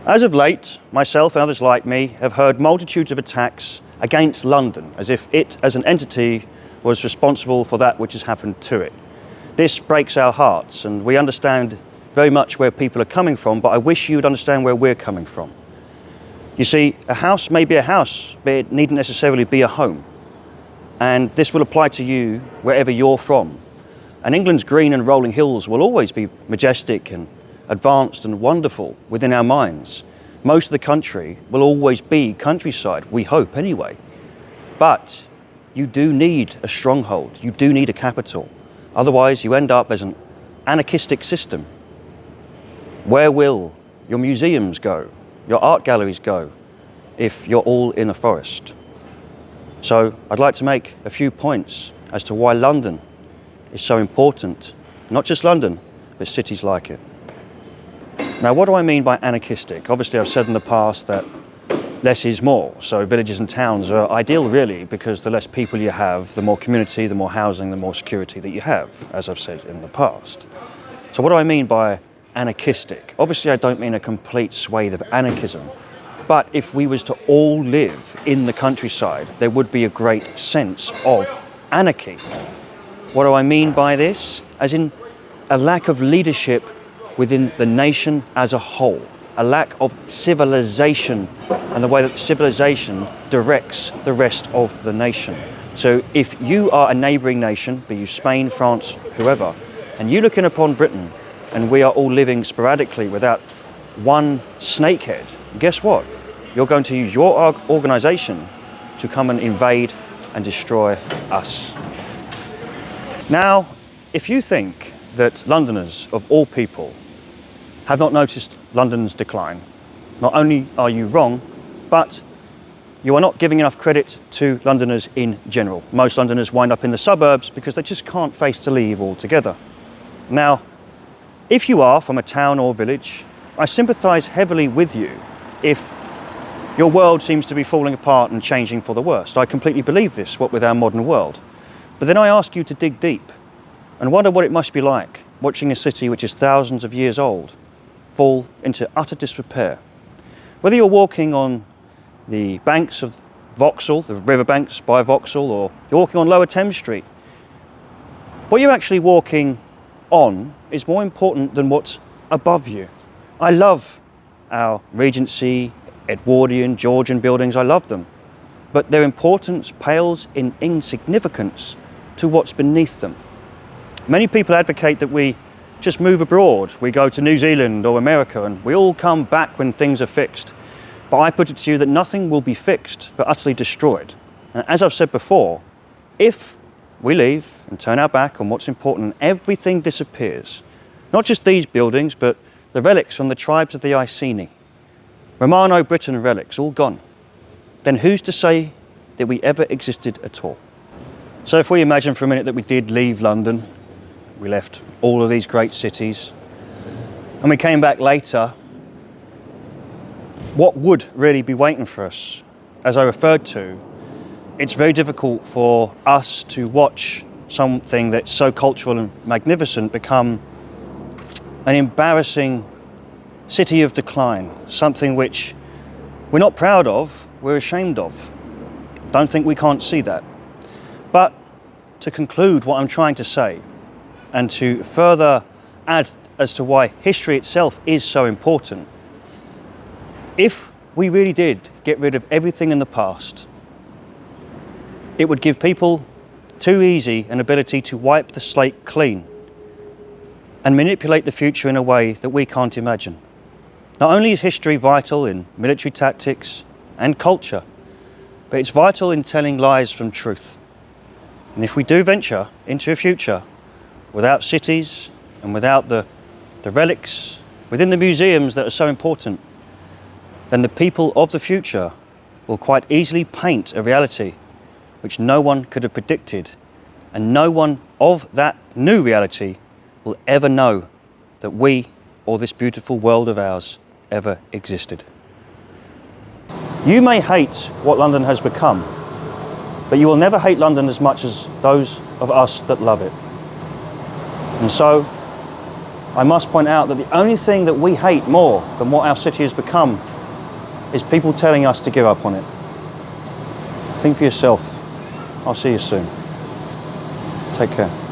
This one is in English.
As of late, myself and others like me have heard multitudes of attacks against London, as if it, as an entity, was responsible for that which has happened to it. This breaks our hearts, and we understand very much where people are coming from, but I wish you would understand where we're coming from. You see, a house may be a house, but it needn't necessarily be a home. And this will apply to you wherever you're from. And England's green and rolling hills will always be majestic and advanced and wonderful within our minds. Most of the country will always be countryside, we hope anyway. But you do need a stronghold, you do need a capital. Otherwise you end up as an anarchistic system. Where will your museums go, your art galleries go, if you're all in a forest? So I'd like to make a few points as to why London is so important. Not just London, but cities like it. Now, what do I mean by anarchistic? Obviously, I've said in the past that less is more. So villages and towns are ideal, really, because the less people you have, the more community, the more housing, the more security that you have, as I've said in the past. So what do I mean by anarchistic? Obviously, I don't mean a complete swathe of anarchism. But if we was to all live in the countryside, there would be a great sense of anarchy. What do I mean by this? As in a lack of leadership within the nation as a whole, a lack of civilization and the way that civilization directs the rest of the nation. So if you are a neighbouring nation, be you Spain, France, whoever, and you look in upon Britain and we are all living sporadically without one snakehead, guess what? You're going to use your organisation to come and invade and destroy us. Now, if you think that Londoners, of all people, have not noticed London's decline, not only are you wrong, but you are not giving enough credit to Londoners in general. Most Londoners wind up in the suburbs because they just can't face to leave altogether. Now, if you are from a town or village, I sympathise heavily with you if your world seems to be falling apart and changing for the worst. I completely believe this, what with our modern world. But then I ask you to dig deep and wonder what it must be like watching a city which is thousands of years old fall into utter disrepair. Whether you're walking on the banks of Vauxhall, the riverbanks by Vauxhall, or you're walking on Lower Thames Street, what you're actually walking on is more important than what's above you. I love our Regency, Edwardian, Georgian buildings, I love them. But their importance pales in insignificance to what's beneath them. Many people advocate that we just move abroad. We go to New Zealand or America and we all come back when things are fixed. But I put it to you that nothing will be fixed but utterly destroyed. And as I've said before, if we leave and turn our back on what's important, everything disappears. Not just these buildings, but the relics from the tribes of the Iceni. Romano-Briton relics, all gone. Then who's to say that we ever existed at all? So if we imagine for a minute that we did leave London, we left all of these great cities, and we came back later, what would really be waiting for us? As I referred to, it's very difficult for us to watch something that's so cultural and magnificent become an embarrassing city of decline, something which we're not proud of, we're ashamed of. Don't think we can't see that. But to conclude what I'm trying to say, and to further add as to why history itself is so important, if we really did get rid of everything in the past, it would give people too easy an ability to wipe the slate clean and manipulate the future in a way that we can't imagine. Not only is history vital in military tactics and culture, but it's vital in telling lies from truth. And if we do venture into a future without cities and without the relics within the museums that are so important, then the people of the future will quite easily paint a reality which no one could have predicted, and no one of that new reality will ever know that we, or this beautiful world of ours, ever existed. You may hate what London has become, but you will never hate London as much as those of us that love it. And so I must point out that the only thing that we hate more than what our city has become is people telling us to give up on it. Think for yourself. I'll see you soon. Take care.